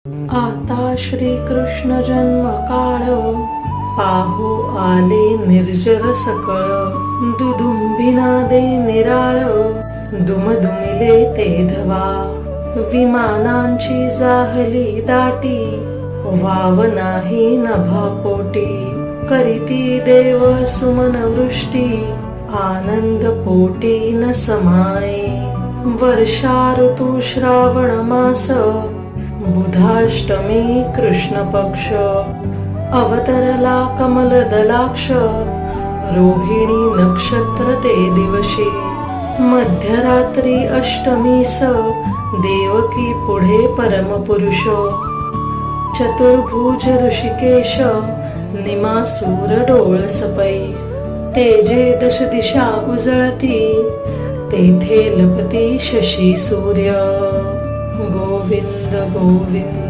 आता श्रीकृष्ण जन्म काळ, पाहू आले निर्जर सकळ. दुदुंबिनादे निराळ, दुमदुमिले ते धवा. विमानांची जाहली दाटी, वाव नाही नभापोटी. करीती देव सुमन वृष्टी, आनंद पोटी न समाये. वर्षा ऋतू श्रावण मास, बुधाष्टमी कृष्ण पक्ष. अवतरला कमल दलाक्ष, रोहिणी नक्षत्र ते दिवशी. मध्यरात्री अष्टमीस, देवकी पुढे परमपुरुष. चतुर्भुज ऋषिकेश, निमासूर डोळस पै. तेजे दश दिशा उजळती, तेथे लपती शशी सूर्य. गोविंद गोविंद